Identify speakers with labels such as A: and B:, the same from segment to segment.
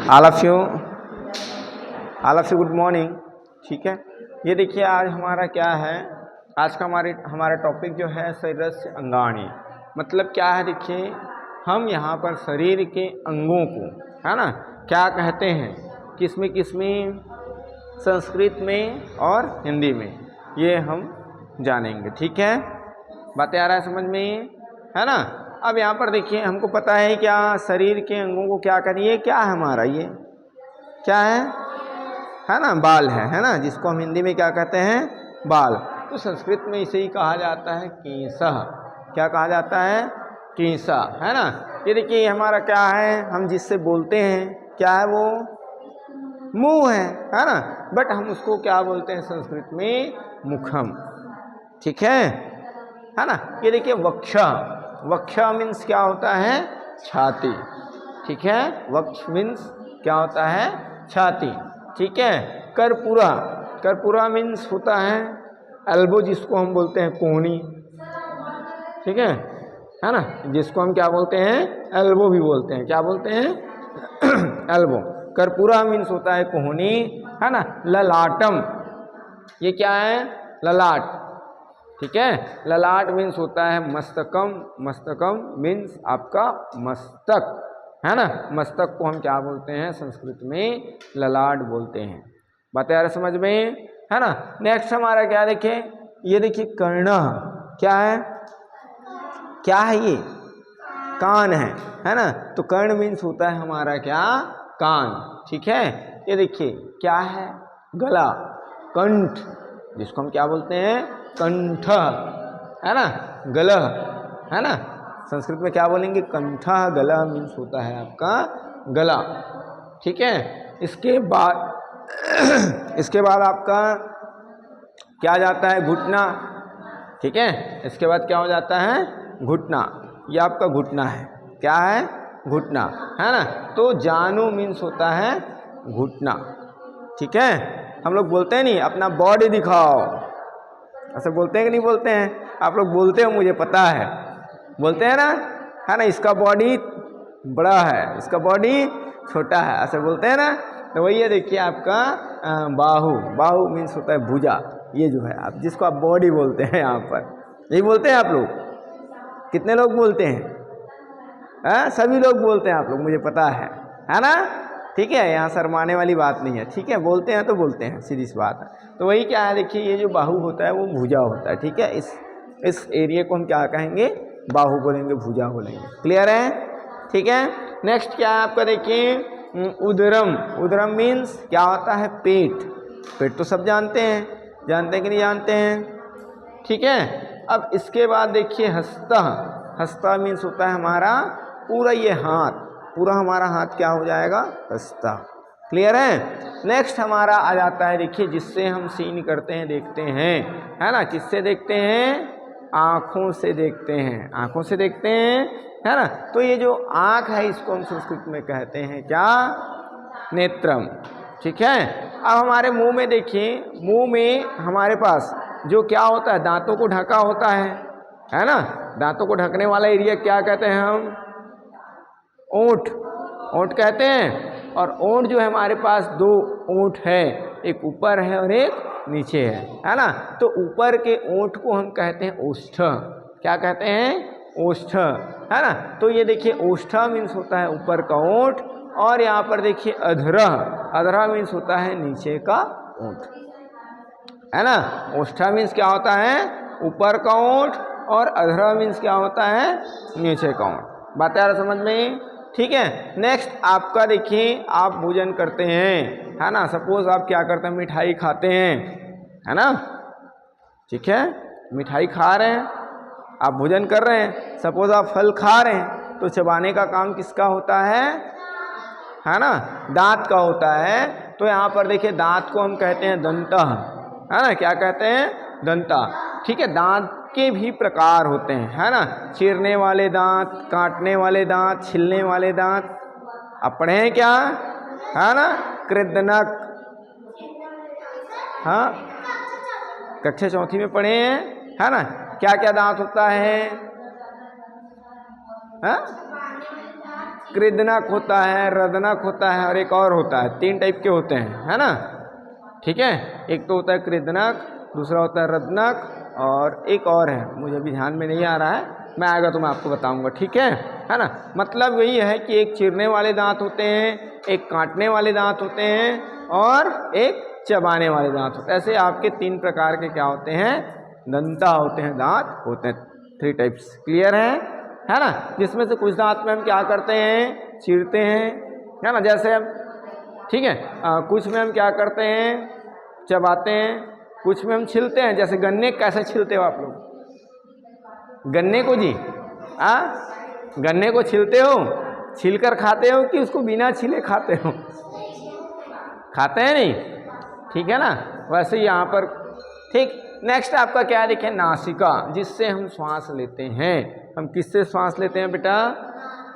A: All of you good morning. ठीक है, ये देखिए आज हमारा क्या है, आज का हमारा टॉपिक जो है शरीरस्य अंगाणि। मतलब क्या है, देखिए हम यहाँ पर शरीर के अंगों को, है ना, क्या कहते हैं, किसमें संस्कृत में और हिंदी में, ये हम जानेंगे। ठीक है, बातें आ रहा है समझ में, है ना। अब यहाँ पर देखिए हमको पता है क्या, शरीर के अंगों को क्या करिए, क्या है हमारा, ये क्या है ना, बाल है ना, जिसको हम हिंदी में क्या कहते हैं, बाल। तो संस्कृत में इसे ही कहा जाता है केशः। क्या कहा जाता है, केशः, है ना। ये देखिए हमारा क्या है, हम जिससे बोलते हैं, क्या है वो, मुंह है ना, बट हम उसको क्या बोलते हैं संस्कृत में, मुखम। ठीक है ना। ये देखिए वक्ष मीन्स क्या होता है, छाती। ठीक है, वक्ष मीन्स क्या होता है, छाती। ठीक है, कर्पूरा मीन्स होता है एल्बो, जिसको हम बोलते हैं कोहनी। ठीक है ना, जिसको हम क्या बोलते हैं, एल्बो भी बोलते हैं, क्या बोलते हैं एल्बो। कर्पूरा मीन्स होता है कोहनी, है ना। ललाटम, ये क्या है, ललाट। ठीक है, ललाट मीन्स होता है मस्तकम मीन्स आपका मस्तक, है ना। मस्तक को हम क्या बोलते हैं संस्कृत में, ललाट बोलते हैं। बातें आ रही समझ में, है ना। नेक्स्ट हमारा क्या देखें, ये देखिए कर्ण, क्या है ये, कान है ना। तो कर्ण मीन्स होता है हमारा क्या, कान। ठीक है, ये देखिए क्या है, गला, कंठ, जिसको हम क्या बोलते हैं, कंठ, है ना, गलह, है ना। संस्कृत में क्या बोलेंगे, कंठ गला मीन्स होता है आपका गला। ठीक है, इसके बाद आपका क्या जाता है, घुटना। ठीक है, इसके बाद क्या हो जाता है, घुटना। ये आपका घुटना है, क्या है, घुटना, है ना। तो जानू मीन्स होता है घुटना। ठीक है, हम लोग बोलते हैं नहीं, अपना बॉडी दिखाओ, ऐसे बोलते हैं कि नहीं बोलते हैं, आप लोग बोलते हो, मुझे पता है, बोलते हैं ना, है ना। इसका बॉडी बड़ा है, इसका बॉडी छोटा है, ऐसे बोलते हैं ना। तो वही है, देखिए आपका बाहु मीन्स होता है भुजा। ये जो है आप जिसको आप बॉडी बोलते हैं, यहाँ पर यही बोलते हैं आप लोग। कितने लोग बोलते हैं, सभी लोग बोलते हैं आप लोग, मुझे पता है ना। ठीक है, यहाँ शर्माने वाली बात नहीं है। ठीक है, बोलते हैं तो बोलते हैं, सीधी सी बात है। तो वही क्या है, देखिए ये जो बाहु होता है वो भुजा होता है। ठीक है, इस एरिया को हम क्या कहेंगे, बाहु बोलेंगे, भुजा बोलेंगे। क्लियर है, ठीक है। नेक्स्ट क्या है आपका, देखिए उदरम मीन्स क्या होता है, पेट तो सब जानते हैं कि नहीं जानते हैं। ठीक है, अब इसके बाद देखिए हस्ता मीन्स होता है हमारा पूरा ये हाथ, पूरा हमारा हाथ क्या हो जाएगा, हस्ता। क्लियर है। नेक्स्ट हमारा आ जाता है, देखिए जिससे हम सीन करते हैं, देखते हैं, है ना। किससे देखते हैं, आँखों से देखते हैं, है ना। तो ये जो आँख है, इसको हम संस्कृत में कहते हैं क्या, नेत्रम। ठीक है, अब हमारे मुंह में देखिए, मुंह में हमारे पास जो क्या होता है, दांतों को ढका होता है ना। दांतों को ढकने वाला एरिया क्या कहते हैं हम, ओंठ कहते हैं। और ओंठ जो है हमारे पास दो ओंठ है, एक ऊपर है और एक नीचे है ना। तो ऊपर के ओंठ को हम कहते हैं ओष्ठ। क्या कहते हैं, ओष्ठ, है ना। तो ये देखिए ओष्ठ मीन्स होता है ऊपर का ओंठ, और यहाँ पर देखिए अधरा मीन्स होता है नीचे का ओंठ, है ना। ओष्ठ मीन्स क्या होता है, ऊपर का ओंठ, और अधरा मीन्स क्या होता है, नीचे का ओंठ। बातें आ रहा समझ में, ठीक है। नेक्स्ट आपका देखिए, आप भोजन करते हैं, है ना। सपोज आप क्या करते हैं, मिठाई खाते हैं, है ना। ठीक है, मिठाई खा रहे हैं, आप भोजन कर रहे हैं। सपोज आप फल खा रहे हैं, तो चबाने का काम किसका होता है ना, दांत का होता है। तो यहाँ पर देखिए दांत को हम कहते हैं दंतः, है ना। क्या कहते हैं, दंता। ठीक है, दांत के भी प्रकार होते हैं, है ना। चीरने वाले दांत, काटने वाले दांत, छिलने वाले दांत। अब पढ़े हैं क्या, है ना। कृदनक, हाँ, कक्षा चौथी में पढ़े हैं, है ना। क्या क्या दांत होता है, हाँ? कृदनक होता है, रदनक होता है और एक और होता है, 3 टाइप के होते हैं, है ना। ठीक है, एक तो होता है कृदनक, दूसरा होता है रदनक और एक और है, मुझे अभी ध्यान में नहीं आ रहा है, मैं आएगा तो मैं आपको बताऊंगा। ठीक है ना। मतलब वही है कि एक चीरने वाले दांत होते हैं, एक काटने वाले दांत होते हैं और एक चबाने वाले दांत होते हैं। ऐसे आपके 3 प्रकार के क्या होते हैं, दंता होते हैं, दांत होते हैं, 3 टाइप्स। क्लियर है ना। जिसमें से कुछ दांत में हम क्या करते हैं, चीरते हैं, है ना, जैसे हम, ठीक है। कुछ में हम क्या करते हैं, चबाते हैं, कुछ में हम छिलते हैं। जैसे गन्ने कैसे छिलते हो आप लोग, गन्ने को जी, गन्ने को छिलते हो, छिलकर खाते हो कि उसको बिना छिले खाते हो, खाते हैं नहीं, ठीक है ना। वैसे यहाँ पर ठीक। नेक्स्ट आपका क्या देखिए, नासिका, जिससे हम श्वास लेते हैं। हम किससे श्वास लेते हैं बेटा,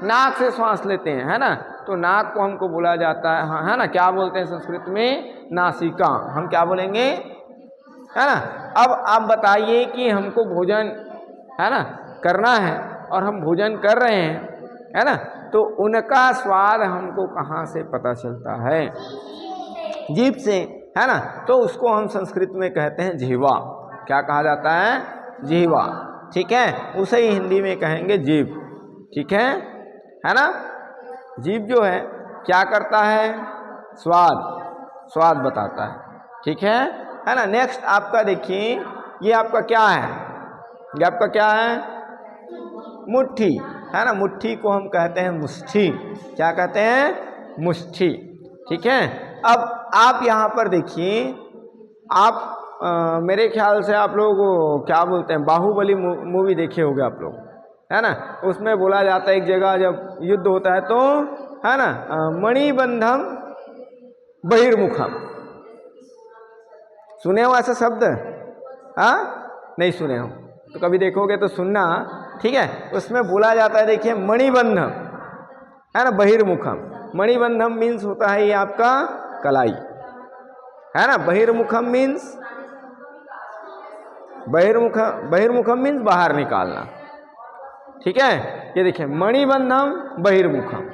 A: नाक से श्वास लेते हैं, है ना। तो नाक को हमको बोला जाता है, हाँ, है ना, क्या बोलते हैं संस्कृत में, नासिका। हम क्या बोलेंगे, है ना। अब आप बताइए कि हमको भोजन, है ना, करना है और हम भोजन कर रहे हैं, है ना, तो उनका स्वाद हमको कहाँ से पता चलता है, जीभ से, है ना। तो उसको हम संस्कृत में कहते हैं जिह्वा। क्या कहा जाता है, जिह्वा। ठीक है, उसे ही हिंदी में कहेंगे जीभ। ठीक है ना। जीभ जो है क्या करता है, स्वाद बताता है। ठीक है ना। नेक्स्ट आपका देखिए, ये आपका क्या है, ये आपका क्या है, मुट्ठी, है ना। मुट्ठी को हम कहते हैं मुष्ठी। क्या कहते हैं, मुष्ठी। ठीक है। अब आप यहाँ पर देखिए, आप मेरे ख्याल से आप लोग क्या बोलते हैं, बाहुबली मूवी देखे होंगे आप लोग, है ना। उसमें बोला जाता है एक जगह जब युद्ध होता है तो, है ना, मणिबंधम बहिर्मुखम, सुने हो ऐसा शब्द, नहीं सुने हो तो कभी देखोगे तो सुनना। ठीक है, उसमें बोला जाता है, देखिए, मणिबंधम, है ना, बहिर्मुखम। मणिबंधम मीन्स होता है ये आपका कलाई, है ना। बहिर्मुखम मीन्स, बहिर्मुखम मीन्स बाहर निकालना। ठीक है, ये देखिए, मणिबंधम बहिर्मुखम,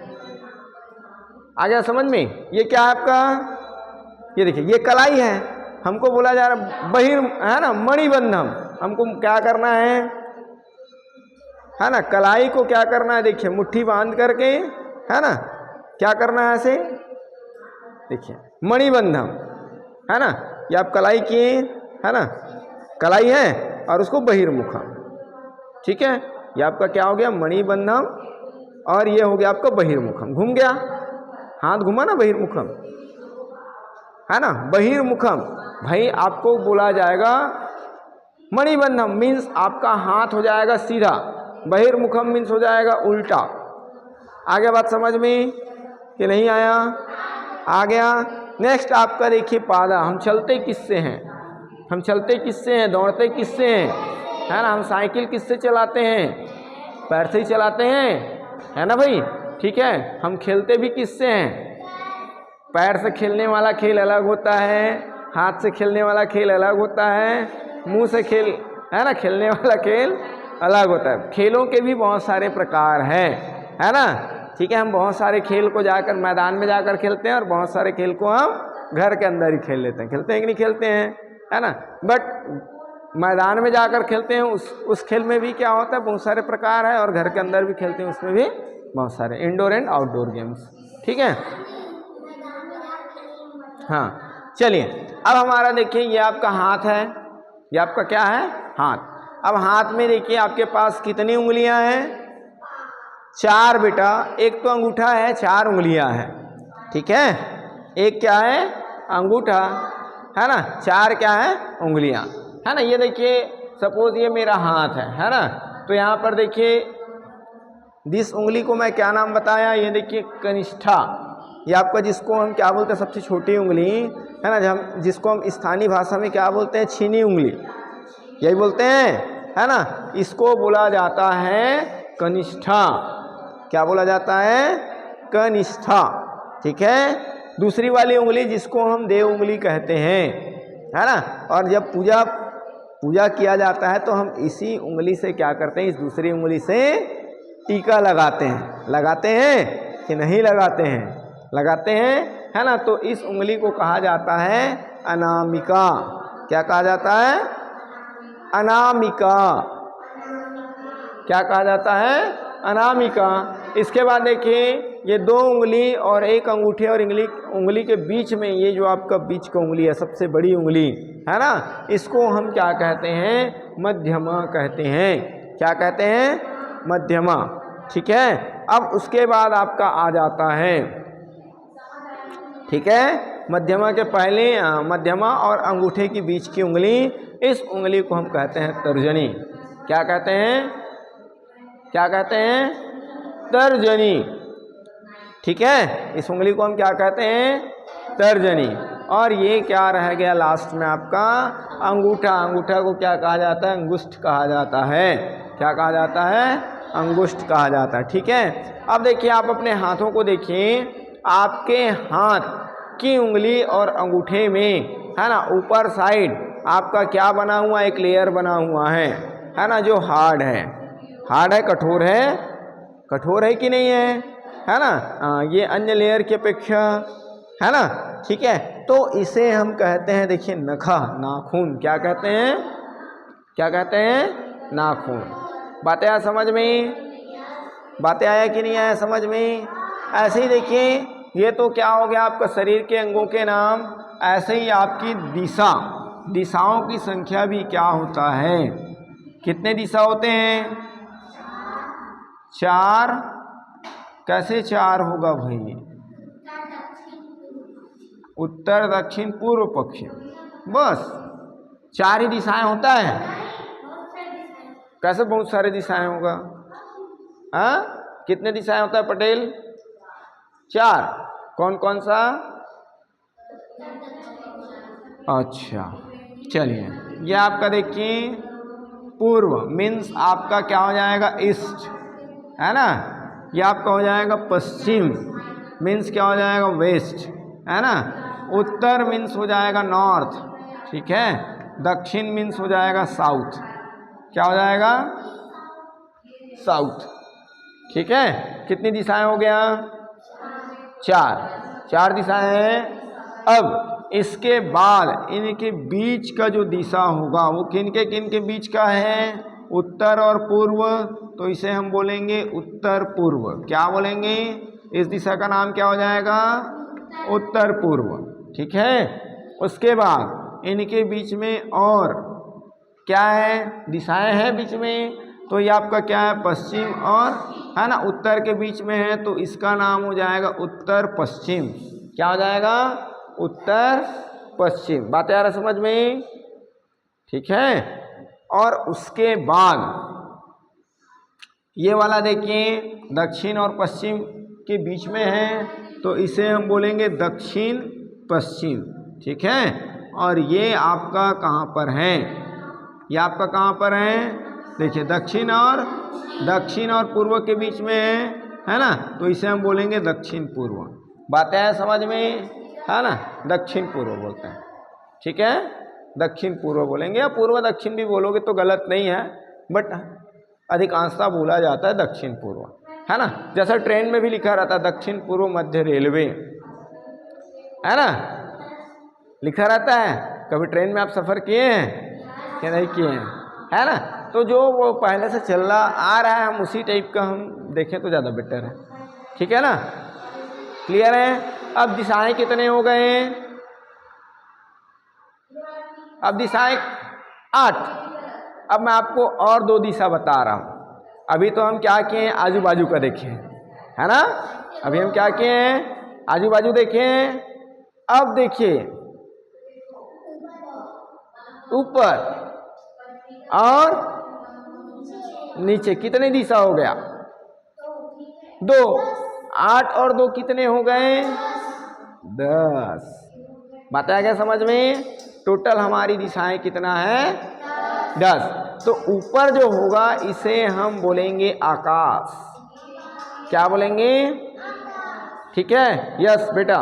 A: आ गया समझ में। ये क्या है आपका, ये देखिए, ये कलाई है, हमको बोला जा रहा बहिर, है ना, मणिबंधम, हमको क्या करना है ना, कलाई को क्या करना है, देखिए, मुट्ठी बांध करके, है ना, क्या करना है ऐसे, देखिए, मणिबंधम, है ना। ये आप कलाई किए, है ना, कलाई है और उसको बहिर्मुखम। ठीक है, ये आपका क्या हो गया, मणिबंधम, और ये हो गया आपका बहिर्मुखम। घूम गया, हाथ घुमा ना, बहिर्मुखम, है ना, बहिर्मुखम। भाई आपको बोला जाएगा मणिबंधम मीन्स आपका हाथ हो जाएगा सीधा, बहिर्मुखम मीन्स हो जाएगा उल्टा। आगे बात समझ में कि नहीं आया, आ गया। नेक्स्ट आपका देखिए, पादा, हम चलते किससे हैं, हम चलते किससे हैं, दौड़ते किससे हैं, है ना। हम साइकिल किससे चलाते हैं, पैर से ही चलाते हैं, है ना भाई। ठीक है, हम खेलते भी किससे हैं, पैर से खेलने वाला खेल अलग होता है, हाथ से खेलने वाला खेल अलग होता है, मुंह से खेल, है ना, खेलने वाला खेल अलग होता है। खेलों के भी बहुत सारे प्रकार हैं, है ना। ठीक है, हम बहुत सारे खेल को जाकर मैदान में जाकर खेलते हैं और बहुत सारे खेल को हम घर के अंदर ही खेल लेते हैं। खेलते हैं कि नहीं खेलते हैं, है ना। बट मैदान में जाकर खेलते हैं, उस खेल में भी क्या होता है, बहुत सारे प्रकार है, और घर के अंदर भी खेलते हैं, उसमें भी बहुत सारे इंडोर एंड आउटडोर गेम्स। ठीक है, हाँ, चलिए। अब हमारा देखिए, ये आपका हाथ है, ये आपका क्या है, हाथ। अब हाथ में देखिए आपके पास कितनी उंगलियां हैं, 4 बेटा। एक तो अंगूठा है, 4 उंगलियां हैं। ठीक है, एक क्या है, अंगूठा, है ना, 4 क्या है, उंगलियां, है ना। ये देखिए, सपोज ये मेरा हाथ है ना। तो यहाँ पर देखिए, जिस उंगली को मैं क्या नाम बताया, ये देखिए कनिष्ठा, ये आपका जिसको हम क्या बोलते हैं, सबसे छोटी उंगली, है ना, जिसको हम स्थानीय भाषा में क्या बोलते हैं, छीनी उंगली, यही बोलते हैं, है ना। इसको बोला जाता है कनिष्ठा। क्या बोला जाता है, कनिष्ठा। ठीक है, दूसरी वाली उंगली जिसको हम देव उंगली कहते हैं, है ना। और जब पूजा किया जाता है तो हम इसी उंगली से क्या करते हैं, इस दूसरी उंगली से टीका लगाते हैं, कि नहीं लगाते हैं, लगाते हैं, है ना। तो इस उंगली को कहा जाता है अनामिका। क्या कहा जाता है? अनामिका। क्या कहा जाता है? अनामिका। इसके बाद देखिए ये 2 उंगली और 1 अंगूठे और उंगली के बीच में ये जो आपका बीच का उंगली है, सबसे बड़ी उंगली है ना, इसको हम क्या कहते हैं? मध्यमा कहते हैं। क्या कहते हैं? मध्यमा। ठीक है। अब उसके बाद आपका आ जाता है, ठीक है, मध्यमा के पहले मध्यमा और अंगूठे के बीच की उंगली, इस उंगली को हम कहते हैं तर्जनी। क्या कहते हैं? क्या कहते हैं? तर्जनी। ठीक है, इस उंगली को हम क्या कहते हैं? तर्जनी। और ये क्या रह गया लास्ट में आपका? अंगूठा। अंगूठा को क्या कहा जाता है? अंगुष्ठ कहा जाता है। क्या कहा जाता है? अंगुष्ठ कहा जाता है। ठीक है। अब देखिए आप अपने हाथों को देखिए, आपके हाथ की उंगली और अंगूठे में, है ना, ऊपर साइड आपका क्या बना हुआ? एक लेयर बना हुआ है ना, जो हार्ड है। हार्ड है, कठोर है। कठोर है कि नहीं है ना। ये अन्य लेयर की अपेक्षा, है ना। ठीक है। तो इसे हम कहते हैं, देखिए, नखा, नाखून। क्या कहते हैं? क्या कहते हैं? नाखून। बातें आया समझ में? बातें आया कि नहीं आया समझ में? ऐसे ही देखिए, ये तो क्या हो गया आपका शरीर के अंगों के नाम। ऐसे ही आपकी दिशाओं की संख्या भी क्या होता है? कितने दिशा होते हैं? 4। कैसे 4 होगा भाई? उत्तर, दक्षिण, पूर्व, पश्चिम, बस 4 ही दिशाएं होता है। कैसे बहुत सारे दिशाएं होगा? कितने दिशाएं होता है पटेल? 4। कौन कौन सा? अच्छा, चलिए, ये आपका देखिए पूर्व मीन्स आपका क्या हो जाएगा? ईस्ट, है ना। ये आपका हो जाएगा पश्चिम मीन्स क्या हो जाएगा? वेस्ट, है ना। उत्तर मीन्स हो जाएगा नॉर्थ, ठीक है। दक्षिण मीन्स हो जाएगा साउथ। क्या हो जाएगा? साउथ। ठीक है। कितनी दिशाएं हो गया? 4 दिशाएं हैं। अब इसके बाद इनके बीच का जो दिशा होगा वो किन के बीच का है? उत्तर और पूर्व। तो इसे हम बोलेंगे उत्तर पूर्व। क्या बोलेंगे? इस दिशा का नाम क्या हो जाएगा? उत्तर पूर्व। ठीक है। उसके बाद इनके बीच में और क्या है? दिशाएं हैं बीच में। तो ये आपका क्या है? पश्चिम और, है ना, उत्तर के बीच में है, तो इसका नाम हो जाएगा उत्तर पश्चिम। क्या हो जाएगा? उत्तर पश्चिम। बात आ रहा समझ में? ठीक है। और उसके बाद ये वाला देखिए दक्षिण और पश्चिम के बीच में है, तो इसे हम बोलेंगे दक्षिण पश्चिम। ठीक है। और ये आपका कहाँ पर है? ये आपका कहाँ पर है? देखिए दक्षिण और पूर्व के बीच में है ना, तो इसे हम बोलेंगे दक्षिण पूर्व। बातें हैं समझ में? है ना, दक्षिण पूर्व बोलते हैं। ठीक है, दक्षिण पूर्व बोलेंगे, या पूर्व दक्षिण भी बोलोगे तो गलत नहीं है, बट अधिकांशता बोला जाता है दक्षिण पूर्व, है ना। जैसा ट्रेन में भी लिखा रहता है दक्षिण पूर्व मध्य रेलवे, है ना, लिखा रहता है। कभी ट्रेन में आप सफ़र किए हैं कि नहीं किए हैं? है ना। तो जो वो पहले से चल रहा आ रहा है, हम उसी टाइप का हम देखें तो ज़्यादा बेटर है। ठीक है ना, क्लियर है? अब दिशाएं कितने हो गए? अब दिशाएं 8। अब मैं आपको और 2 दिशा बता रहा हूँ। अभी तो हम क्या किए हैं? आजू बाजू का देखें, है ना। अभी हम क्या किए हैं? आजू बाजू देखें। अब देखिए ऊपर और नीचे कितने दिशा हो गया? 2। 8 और 2 कितने हो गए? 10। बताया गया समझ में? टोटल हमारी दिशाएं कितना है? 10। तो ऊपर जो होगा इसे हम बोलेंगे आकाश। क्या बोलेंगे? ठीक है, यस बेटा,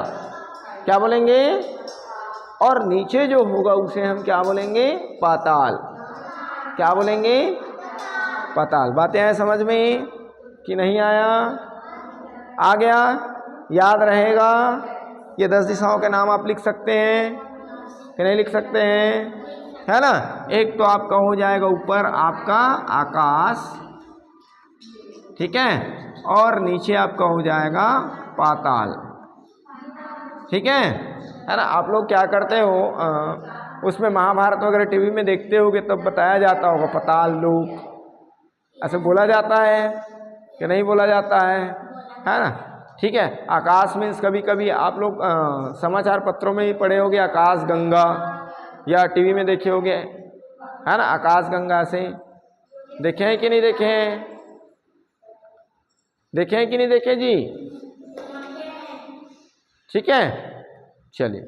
A: क्या बोलेंगे? और नीचे जो होगा उसे हम क्या बोलेंगे? पाताल। क्या बोलेंगे? पाताल। बातें आए समझ में कि नहीं आया? आ गया, याद रहेगा। ये 10 दिशाओं के नाम आप लिख सकते हैं कि नहीं लिख सकते हैं, है ना। एक तो आपका हो जाएगा ऊपर आपका आकाश, ठीक है, और नीचे आपका हो जाएगा पाताल, ठीक है ना। आप लोग क्या करते हो, उसमें महाभारत वगैरह टीवी में देखते होगे तब बताया जाता होगा पाताल लोक, ऐसे बोला जाता है कि नहीं बोला जाता है ना। ठीक है, आकाश मीन्स कभी कभी आप लोग समाचार पत्रों में ही पढ़े होगे आकाश गंगा, या टीवी में देखे होगे, है ना। आकाश गंगा से देखे हैं कि नहीं देखे हैं, देखे हैं कि नहीं देखे जी, ठीक है, चलिए।